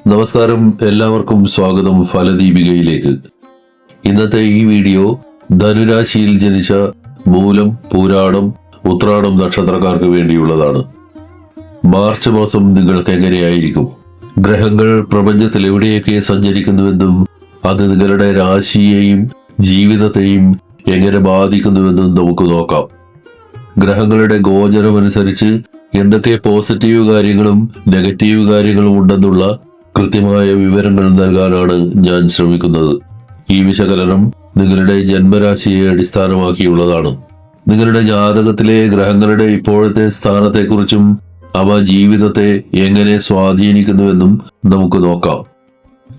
നമസ്കാരം, എല്ലാവർക്കും സ്വാഗതം ഫലദീപികയിലേക്ക്. ഇന്നത്തെ ഈ വീഡിയോ ധനുരാശിയിൽ ജനിച്ച മൂലം, പൂരാടം, ഉത്രാടം നക്ഷത്രക്കാർക്ക് വേണ്ടിയുള്ളതാണ്. മാർച്ച് മാസം നിങ്ങൾക്ക് എങ്ങനെയായിരിക്കും? ഗ്രഹങ്ങൾ പ്രപഞ്ചത്തിൽ എവിടെയൊക്കെ സഞ്ചരിക്കുന്നുവെന്നും അത് നിങ്ങളുടെ രാശിയെയും ജീവിതത്തെയും എങ്ങനെ ബാധിക്കുന്നുവെന്നും നമുക്ക് നോക്കാം. ഗ്രഹങ്ങളുടെ ഗോചരമനുസരിച്ച് എന്തൊക്കെ പോസിറ്റീവ് കാര്യങ്ങളും നെഗറ്റീവ് കാര്യങ്ങളും ഉണ്ടെന്നുള്ള കൃത്യമായ വിവരങ്ങൾ നൽകാനാണ് ഞാൻ ശ്രമിക്കുന്നത്. ഈ വിശകലനം നിങ്ങളുടെ ജന്മരാശിയെ അടിസ്ഥാനമാക്കിയുള്ളതാണ്. നിങ്ങളുടെ ജാതകത്തിലെ ഗ്രഹങ്ങളുടെ ഇപ്പോഴത്തെ സ്ഥാനത്തെക്കുറിച്ചും അവ ജീവിതത്തെ എങ്ങനെ സ്വാധീനിക്കുന്നുവെന്നും നമുക്ക് നോക്കാം.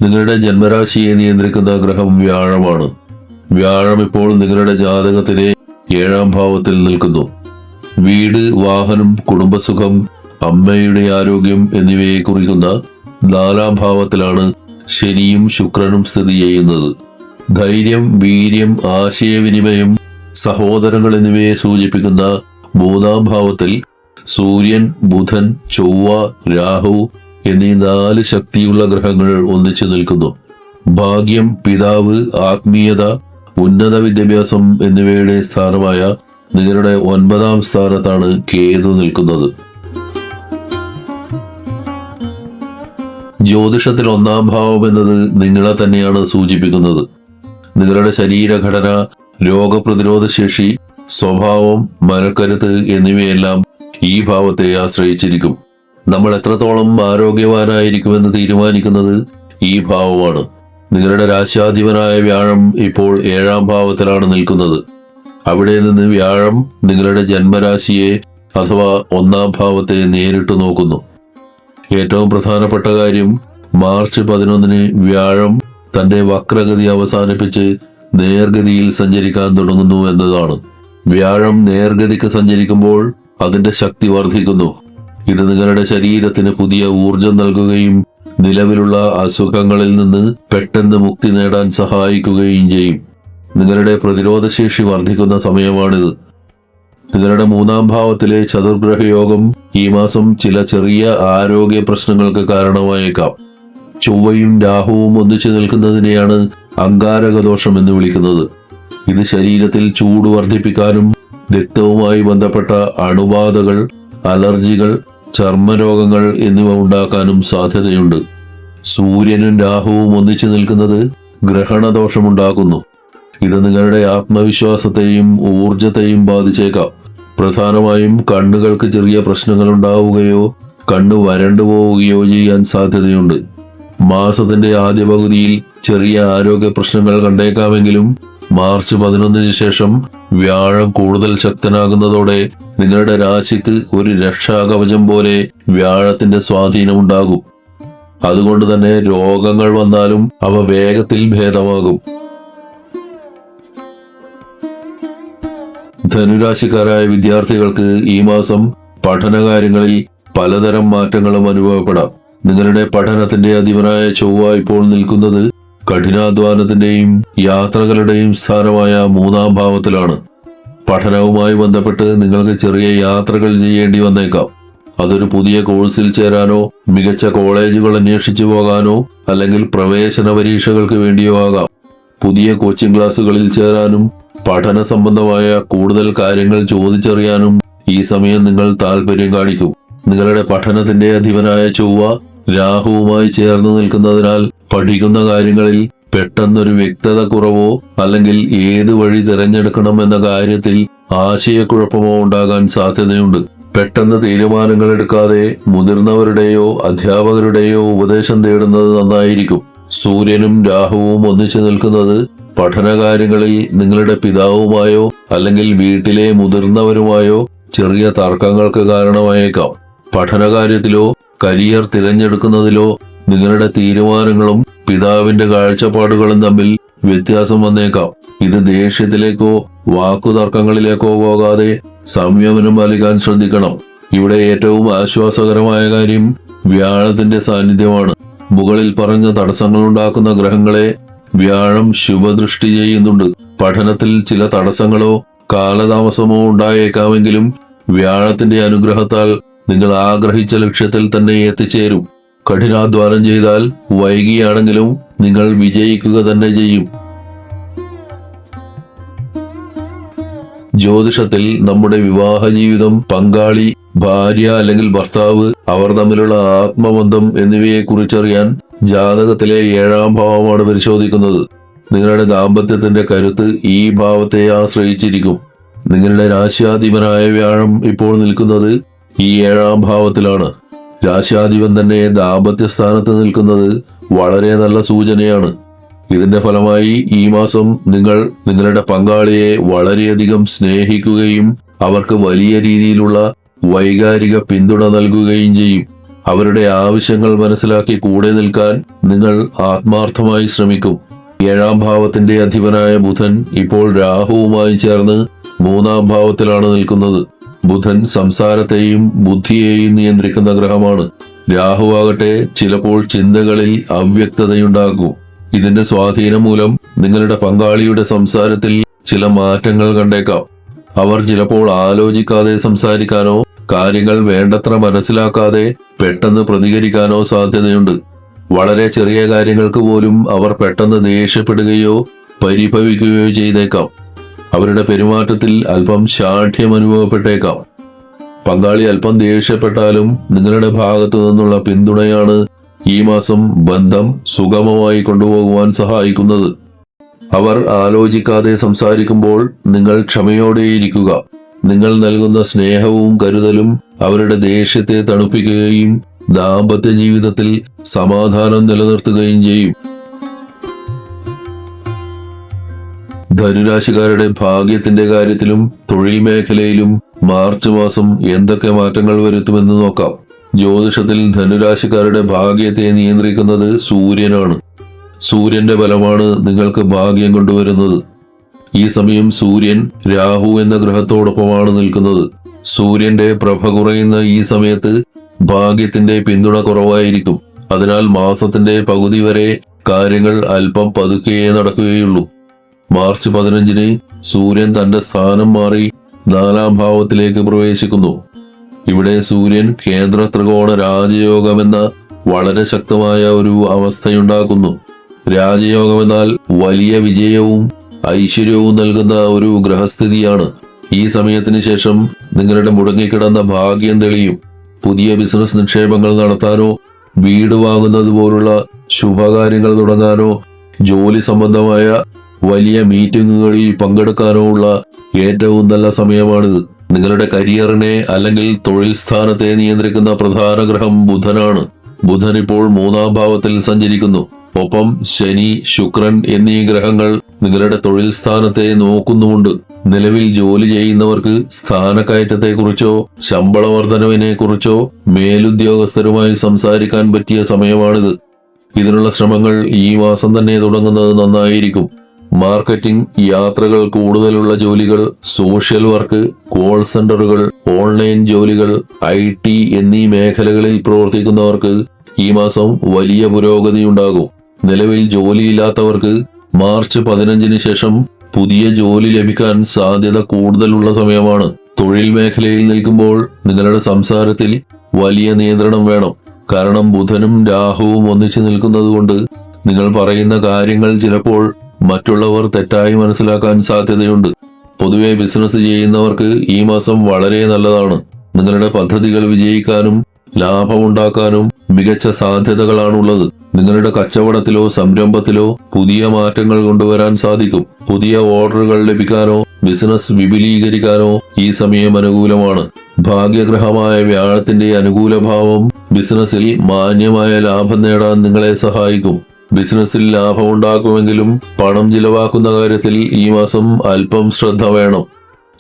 നിങ്ങളുടെ ജന്മരാശിയെ നിയന്ത്രിക്കുന്ന ഗ്രഹം വ്യാഴമാണ്. വ്യാഴം ഇപ്പോൾ നിങ്ങളുടെ ജാതകത്തിലെ 7ാം ഭാവത്തിൽ നിൽക്കുന്നു. വീട്, വാഹനം, കുടുംബസുഖം, അമ്മയുടെ ആരോഗ്യം എന്നിവയെ കുറിക്കുന്ന 4ാം ഭാവത്തിലാണ് ശനിയും ശുക്രനും സ്ഥിതി ചെയ്യുന്നത്. ധൈര്യം, വീര്യം, ആശയവിനിമയം, സഹോദരങ്ങൾ എന്നിവയെ സൂചിപ്പിക്കുന്ന 3ാം ഭാവത്തിൽ സൂര്യൻ, ബുധൻ, ചൊവ്വ, രാഹു എന്നീ 4 ശക്തിയുള്ള ഗ്രഹങ്ങൾ ഒന്നിച്ചു നിൽക്കുന്നു. ഭാഗ്യം, പിതാവ്, ആത്മീയത, ഉന്നത വിദ്യാഭ്യാസം എന്നിവയുടെ സ്ഥാനമായ നിങ്ങളുടെ 9ാം സ്ഥാനത്താണ് കേതു നിൽക്കുന്നത്. ജ്യോതിഷത്തിൽ 1ാം ഭാവം എന്നത് നിങ്ങളെ തന്നെയാണ് സൂചിപ്പിക്കുന്നത്. നിങ്ങളുടെ ശരീരഘടന, രോഗപ്രതിരോധ ശേഷി, സ്വഭാവം, മനക്കരുത്ത് എന്നിവയെല്ലാം ഈ ഭാവത്തെ ആശ്രയിച്ചിരിക്കും. നമ്മൾ എത്രത്തോളം ആരോഗ്യവാനായിരിക്കുമെന്ന് തീരുമാനിക്കുന്നത് ഈ ഭാവമാണ്. നിങ്ങളുടെ രാശാധിപനായ വ്യാഴം ഇപ്പോൾ 7ാം ഭാവത്തിലാണ് നിൽക്കുന്നത്. അവിടെ നിന്ന് വ്യാഴം നിങ്ങളുടെ ജന്മരാശിയെ അഥവാ 1ാം ഭാവത്തെ നേരിട്ട് നോക്കുന്നു. ഏറ്റവും പ്രധാനപ്പെട്ട കാര്യം, മാർച്ച് 11-ന് വ്യാഴം തന്റെ വക്രഗതി അവസാനിപ്പിച്ച് നേർഗതിയിൽ സഞ്ചരിക്കാൻ തുടങ്ങുന്നു എന്നതാണ്. വ്യാഴം നേർഗതിക്ക് സഞ്ചരിക്കുമ്പോൾ അതിന്റെ ശക്തി വർദ്ധിക്കുന്നു. ഇത് നിങ്ങളുടെ ശരീരത്തിന് പുതിയ ഊർജം നൽകുകയും നിലവിലുള്ള അസുഖങ്ങളിൽ നിന്ന് പെട്ടെന്ന് മുക്തി നേടാൻ സഹായിക്കുകയും ചെയ്യും. നിങ്ങളുടെ പ്രതിരോധശേഷി വർദ്ധിക്കുന്ന സമയമാണിത്. നിങ്ങളുടെ 3ാം ഭാവത്തിലെ ചതുർഗ്രഹ യോഗം ഈ മാസം ചില ചെറിയ ആരോഗ്യ പ്രശ്നങ്ങൾക്ക് കാരണമായേക്കാം. ചൊവ്വയും രാഹുവും ഒന്നിച്ചു നിൽക്കുന്നതിനെയാണ് അംഗാരകദോഷം എന്ന് വിളിക്കുന്നത്. ഇത് ശരീരത്തിൽ ചൂട് വർദ്ധിപ്പിക്കാനും രക്തവുമായി ബന്ധപ്പെട്ട അണുബാധകൾ, അലർജികൾ, ചർമ്മരോഗങ്ങൾ എന്നിവ ഉണ്ടാക്കാനും സാധ്യതയുണ്ട്. സൂര്യനും രാഹുവും ഒന്നിച്ചു നിൽക്കുന്നത് ഗ്രഹണദോഷമുണ്ടാക്കുന്നു. ഇത് നിങ്ങളുടെ ആത്മവിശ്വാസത്തെയും ഊർജത്തെയും ബാധിച്ചേക്കാം. പ്രധാനമായും കണ്ണുകൾക്ക് ചെറിയ പ്രശ്നങ്ങൾ ഉണ്ടാവുകയോ കണ്ണു വരണ്ടു പോവുകയോ ചെയ്യാൻ സാധ്യതയുണ്ട്. മാസത്തിന്റെ ആദ്യ പകുതിയിൽ ചെറിയ ആരോഗ്യ പ്രശ്നങ്ങൾ കണ്ടേക്കാമെങ്കിലും മാർച്ച് 11-ന് ശേഷം വ്യാഴം കൂടുതൽ ശക്തനാകുന്നതോടെ നിങ്ങളുടെ രാശിക്ക് ഒരു രക്ഷാകവചം പോലെ വ്യാഴത്തിന്റെ സ്വാധീനമുണ്ടാകും. അതുകൊണ്ട് തന്നെ രോഗങ്ങൾ വന്നാലും അവ വേഗത്തിൽ ഭേദമാകും. ധനുരാശിക്കാരായ വിദ്യാർത്ഥികൾക്ക് ഈ മാസം പഠനകാര്യങ്ങളിൽ പലതരം മാറ്റങ്ങളും അനുഭവപ്പെടാം. നിങ്ങളുടെ പഠനത്തിന്റെ അധിപനായ ചൊവ്വ ഇപ്പോൾ നിൽക്കുന്നത് കഠിനാധ്വാനത്തിന്റെയും യാത്രകളുടെയും സ്ഥാനമായ 3ാം ഭാവത്തിലാണ്. പഠനവുമായി ബന്ധപ്പെട്ട് നിങ്ങൾക്ക് ചെറിയ യാത്രകൾ ചെയ്യേണ്ടി വന്നേക്കാം. അതൊരു പുതിയ കോഴ്സിൽ ചേരാനോ, മികച്ച കോളേജുകൾ അന്വേഷിച്ചു പോകാനോ, അല്ലെങ്കിൽ പ്രവേശന പരീക്ഷകൾക്ക് വേണ്ടിയോ ആകാം. പുതിയ കോച്ചിംഗ് ക്ലാസുകളിൽ ചേരാനും പഠന സംബന്ധമായ കൂടുതൽ കാര്യങ്ങൾ ചോദിച്ചറിയാനും ഈ സമയം നിങ്ങൾ താല്പര്യം കാണിക്കും. നിങ്ങളുടെ പഠനത്തിന്റെ അധിപനായ ചൊവ്വ രാഹുവുമായി ചേർന്ന് നിൽക്കുന്നതിനാൽ പഠിക്കുന്ന കാര്യങ്ങളിൽ പെട്ടെന്നൊരു വ്യക്തത കുറവോ അല്ലെങ്കിൽ ഏത് വഴി തിരഞ്ഞെടുക്കണം എന്ന കാര്യത്തിൽ ആശയക്കുഴപ്പമോ ഉണ്ടാകാൻ സാധ്യതയുണ്ട്. പെട്ടെന്ന് തീരുമാനങ്ങൾ എടുക്കാതെ മുതിർന്നവരുടെയോ അധ്യാപകരുടെയോ ഉപദേശം തേടുന്നത് നന്നായിരിക്കും. സൂര്യനും രാഹുവും ഒന്നിച്ചു നിൽക്കുന്നത് പഠനകാര്യങ്ങളിൽ നിങ്ങളുടെ പിതാവുമായോ അല്ലെങ്കിൽ വീട്ടിലെ മുതിർന്നവരുമായോ ചെറിയ തർക്കങ്ങൾക്ക് കാരണമായേക്കാം. പഠനകാര്യത്തിലോ കരിയർ തിരഞ്ഞെടുക്കുന്നതിലോ നിങ്ങളുടെ തീരുമാനങ്ങളും പിതാവിന്റെ കാഴ്ചപ്പാടുകളും തമ്മിൽ വ്യത്യാസം വന്നേക്കാം. ഇത് ദേഷ്യത്തിലേക്കോ വാക്കുതർക്കങ്ങളിലേക്കോ പോകാതെ സംയമനം പാലിക്കാൻ ശ്രദ്ധിക്കണം. ഇവിടെ ഏറ്റവും ആശ്വാസകരമായ കാര്യം വ്യാഴത്തിന്റെ സാന്നിധ്യമാണ്. മുകളിൽ പറഞ്ഞ തടസ്സങ്ങളുണ്ടാക്കുന്ന ഗ്രഹങ്ങളെ വ്യാഴം ശുഭദൃഷ്ടി ചെയ്യുന്നുണ്ട്. പഠനത്തിൽ ചില തടസ്സങ്ങളോ കാലതാമസമോ ഉണ്ടായേക്കാമെങ്കിലും വ്യാഴത്തിന്റെ അനുഗ്രഹത്താൽ നിങ്ങൾ ആഗ്രഹിച്ച ലക്ഷ്യത്തിൽ തന്നെ എത്തിച്ചേരും. കഠിനാധ്വാനം ചെയ്താൽ വൈകിയാണെങ്കിലും നിങ്ങൾ വിജയിക്കുക തന്നെ ചെയ്യും. ജ്യോതിഷത്തിൽ നമ്മുടെ വിവാഹ ജീവിതം, പങ്കാളി, ഭാര്യ അല്ലെങ്കിൽ ഭർത്താവ്, അവർ തമ്മിലുള്ള ആത്മബന്ധം എന്നിവയെ കുറിച്ചറിയാൻ ജാതകത്തിലെ 7-ാം ഭാവമാണ് പരിശോധിക്കുന്നത്. നിങ്ങളുടെ ദാമ്പത്യത്തിന്റെ കരുത്ത് ഈ ഭാവത്തെ ആശ്രയിച്ചിരിക്കും. നിങ്ങളുടെ രാശ്യാധിപനായ വ്യാഴം ഇപ്പോൾ നിൽക്കുന്നത് ഈ 7-ാം ഭാവത്തിലാണ്. രാശ്യാധിപൻ തന്നെ ദാമ്പത്യ സ്ഥാനത്ത് നിൽക്കുന്നത് വളരെ നല്ല സൂചനയാണ്. ഇതിന്റെ ഫലമായി ഈ മാസം നിങ്ങൾ നിങ്ങളുടെ പങ്കാളിയെ വളരെയധികം സ്നേഹിക്കുകയും അവർക്ക് വലിയ രീതിയിലുള്ള വൈകാരിക പിന്തുണ നൽകുകയും ചെയ്യും. അവരുടെ ആവശ്യങ്ങൾ മനസ്സിലാക്കി കൂടെ നിൽക്കാൻ നിങ്ങൾ ആത്മാർത്ഥമായി ശ്രമിക്കും. 7-ാം ഭാവത്തിന്റെ അധിപനായ ബുധൻ ഇപ്പോൾ രാഹുവുമായി ചേർന്ന് 3-ാം ഭാവത്തിലാണ് നിൽക്കുന്നത്. ബുധൻ സംസാരത്തെയും ബുദ്ധിയെയും നിയന്ത്രിക്കുന്ന ഗ്രഹമാണ്. രാഹുവാകട്ടെ ചിലപ്പോൾ ചിന്തകളിൽ അവ്യക്തതയുണ്ടാക്കും. ഇതിന്റെ സ്വാധീനം മൂലം നിങ്ങളുടെ പങ്കാളിയുടെ സംസാരത്തിൽ ചില മാറ്റങ്ങൾ കണ്ടേക്കാം. അവർ ചിലപ്പോൾ ആലോചിക്കാതെ സംസാരിക്കാനോ കാര്യങ്ങൾ വേണ്ടത്ര മനസ്സിലാക്കാതെ പെട്ടെന്ന് പ്രതികരിക്കാനോ സാധ്യതയുണ്ട്. വളരെ ചെറിയ കാര്യങ്ങൾക്ക് പോലും അവർ പെട്ടെന്ന് ദേഷ്യപ്പെടുകയോ പരിഭവിക്കുകയോ ചെയ്തേക്കാം. അവരുടെ പെരുമാറ്റത്തിൽ അല്പം ശാഠ്യം അനുഭവപ്പെട്ടേക്കാം. പങ്കാളി അല്പം ദേഷ്യപ്പെട്ടാലും നിങ്ങളുടെ ഭാഗത്തു നിന്നുള്ള പിന്തുണയാണ് ഈ മാസം ബന്ധം സുഗമമായി കൊണ്ടുപോകുവാൻ സഹായിക്കുന്നത്. അവർ ആലോചിക്കാതെ സംസാരിക്കുമ്പോൾ നിങ്ങൾ ക്ഷമയോടെയിരിക്കുക. നിങ്ങൾ നൽകുന്ന സ്നേഹവും കരുതലും അവരുടെ ദേഷ്യത്തെ തണുപ്പിക്കുകയും ദാമ്പത്യ ജീവിതത്തിൽ സമാധാനം നിലനിർത്തുകയും ചെയ്യും. ധനുരാശിക്കാരുടെ ഭാഗ്യത്തിന്റെ കാര്യത്തിലും തൊഴിൽ മേഖലയിലും മാർച്ച് മാസം എന്തൊക്കെ മാറ്റങ്ങൾ വരുത്തുമെന്ന് നോക്കാം. ജ്യോതിഷത്തിൽ ധനുരാശിക്കാരുടെ ഭാഗ്യത്തെ നിയന്ത്രിക്കുന്നത് സൂര്യനാണ്. സൂര്യന്റെ ബലമാണ് നിങ്ങൾക്ക് ഭാഗ്യം കൊണ്ടുവരുന്നത്. ഈ സമയം സൂര്യൻ രാഹു എന്ന ഗ്രഹത്തോടൊപ്പമാണ് നിൽക്കുന്നത്. സൂര്യന്റെ പ്രഭ കുറയുന്ന ഈ സമയത്ത് ഭാഗ്യത്തിന്റെ പിന്തുണ കുറവായിരിക്കും. അതിനാൽ മാസത്തിന്റെ പകുതി വരെ കാര്യങ്ങൾ അല്പം പതുക്കെയേ നടക്കുകയുള്ളൂ. മാർച്ച് 15-ന് സൂര്യൻ തന്റെ സ്ഥാനം മാറി 4-ാം ഭാവത്തിലേക്ക് പ്രവേശിക്കുന്നു. ഇവിടെ സൂര്യൻ കേന്ദ്ര ത്രികോണ രാജയോഗമെന്ന വളരെ ശക്തമായ ഒരു അവസ്ഥയുണ്ടാക്കുന്നു. രാജയോഗമെന്നാൽ വലിയ വിജയവും ഐശ്വര്യവും നൽകുന്ന ഒരു ഗ്രഹസ്ഥിതിയാണ്. ഈ സമയത്തിന് ശേഷം നിങ്ങളുടെ മുടങ്ങിക്കിടന്ന ഭാഗ്യം തെളിയും. പുതിയ ബിസിനസ് നിക്ഷേപങ്ങൾ നടത്താനോ വീട് വാങ്ങുന്നത് പോലുള്ള ശുഭകാര്യങ്ങൾ തുടങ്ങാനോ ജോലി സംബന്ധമായ വലിയ മീറ്റിംഗുകളിൽ പങ്കെടുക്കാനോ ഉള്ള ഏറ്റവും നല്ല സമയമാണിത്. നിങ്ങളുടെ കരിയറിനെ അല്ലെങ്കിൽ തൊഴിൽ സ്ഥാനത്തെ നിയന്ത്രിക്കുന്ന പ്രധാന ഗ്രഹം ബുധനാണ്. ബുധൻ ഇപ്പോൾ 3-ാം ഭാവത്തിൽ സഞ്ചരിക്കുന്നു. ഒപ്പം ശനി, ശുക്രൻ എന്നീ ഗ്രഹങ്ങൾ നിങ്ങളുടെ തൊഴിൽ സ്ഥാനത്തെ നോക്കുന്നുമുണ്ട്. നിലവിൽ ജോലി ചെയ്യുന്നവർക്ക് സ്ഥാനക്കയറ്റത്തെക്കുറിച്ചോ ശമ്പള വർധനവിനെ കുറിച്ചോ മേലുദ്യോഗസ്ഥരുമായി സംസാരിക്കാൻ പറ്റിയ സമയമാണിത്. ഇതിനുള്ള ശ്രമങ്ങൾ ഈ മാസം തന്നെ തുടങ്ങുന്നത് നന്നായിരിക്കും. മാർക്കറ്റിംഗ്, യാത്രകൾ കൂടുതലുള്ള ജോലികൾ, സോഷ്യൽ വർക്ക്, കോൾ സെന്ററുകൾ, ഓൺലൈൻ ജോലികൾ, IT എന്നീ മേഖലകളിൽ പ്രവർത്തിക്കുന്നവർക്ക് ഈ മാസം വലിയ പുരോഗതി ഉണ്ടാകും. നിലവിൽ ജോലിയില്ലാത്തവർക്ക് മാർച്ച് 15-ന് ശേഷം പുതിയ ജോലി ലഭിക്കാൻ സാധ്യത കൂടുതലുള്ള സമയമാണ്. തൊഴിൽ മേഖലയിൽ നിൽക്കുമ്പോൾ നിങ്ങളുടെ സംസാരത്തിൽ വലിയ നിയന്ത്രണം വേണം. കാരണം ബുധനും രാഹുവും ഒന്നിച്ചു നിൽക്കുന്നതുകൊണ്ട് നിങ്ങൾ പറയുന്ന കാര്യങ്ങൾ ചിലപ്പോൾ മറ്റുള്ളവർ തെറ്റായി മനസ്സിലാക്കാൻ സാധ്യതയുണ്ട്. പൊതുവെ ബിസിനസ് ചെയ്യുന്നവർക്ക് ഈ മാസം വളരെ നല്ലതാണ്. നിങ്ങളുടെ പദ്ധതികൾ വിജയിക്കാനും ലാഭമുണ്ടാക്കാനും മികച്ച സാധ്യതകളാണുള്ളത്. നിങ്ങളുടെ കച്ചവടത്തിലോ സംരംഭത്തിലോ പുതിയ മാറ്റങ്ങൾ കൊണ്ടുവരാൻ സാധിക്കും. പുതിയ ഓർഡറുകൾ ലഭിക്കാനോ ബിസിനസ് വിപുലീകരിക്കാനോ ഈ സമയം അനുകൂലമാണ്. ഭാഗ്യഗ്രഹമായ വ്യാഴത്തിന്റെ അനുകൂല ഭാവം ബിസിനസ്സിൽ മാന്യമായ ലാഭം നേടാൻ നിങ്ങളെ സഹായിക്കും. ബിസിനസ്സിൽ ലാഭമുണ്ടാക്കുമെങ്കിലും പണം ചിലവാക്കുന്ന കാര്യത്തിൽ ഈ മാസം അല്പം ശ്രദ്ധ വേണം.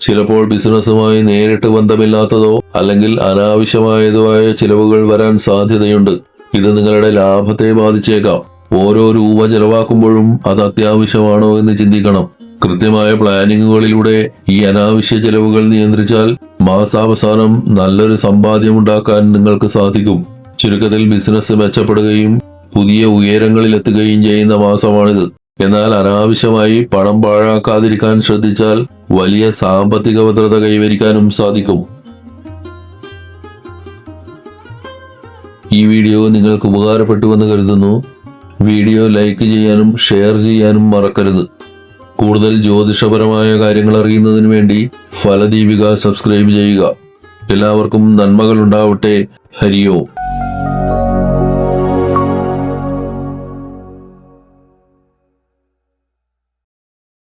ചിലപ്പോൾ ബിസിനസ്സുമായി നേരിട്ട് ബന്ധമില്ലാത്തതോ അല്ലെങ്കിൽ അനാവശ്യമായതോ ആയ ചിലവുകൾ വരാൻ സാധ്യതയുണ്ട്. ഇത് നിങ്ങളുടെ ലാഭത്തെ ബാധിച്ചേക്കാം. ഓരോ രൂപ ചെലവാക്കുമ്പോഴും അത് അത്യാവശ്യമാണോ എന്ന് ചിന്തിക്കണം. കൃത്യമായ പ്ലാനിങ്ങുകളിലൂടെ ഈ അനാവശ്യ ചെലവുകൾ നിയന്ത്രിച്ചാൽ മാസാവസാനം നല്ലൊരു സമ്പാദ്യമുണ്ടാക്കാൻ നിങ്ങൾക്ക് സാധിക്കും. ചുരുക്കത്തിൽ ബിസിനസ് മെച്ചപ്പെടുകയും പുതിയ ഉയരങ്ങളിലെത്തുകയും ചെയ്യുന്ന മാസമാണിത്. എന്നാൽ അനാവശ്യമായി പണം പാഴാക്കാതിരിക്കാൻ ശ്രദ്ധിച്ചാൽ വലിയ സാമ്പത്തിക ഭദ്രത കൈവരിക്കാനും സാധിക്കും. ഈ വീഡിയോ നിങ്ങൾക്ക് ഉപകാരപ്പെട്ടുവെന്ന് കരുതുന്നു. വീഡിയോ ലൈക്ക് ചെയ്യാനും ഷെയർ ചെയ്യാനും മറക്കരുത്. കൂടുതൽ ജ്യോതിഷപരമായ കാര്യങ്ങൾ അറിയുന്നതിന് വേണ്ടി ഫലദീപിക സബ്സ്ക്രൈബ് ചെയ്യുക. എല്ലാവർക്കും നന്മകൾ ഉണ്ടാവട്ടെ. ഹരി ഓം.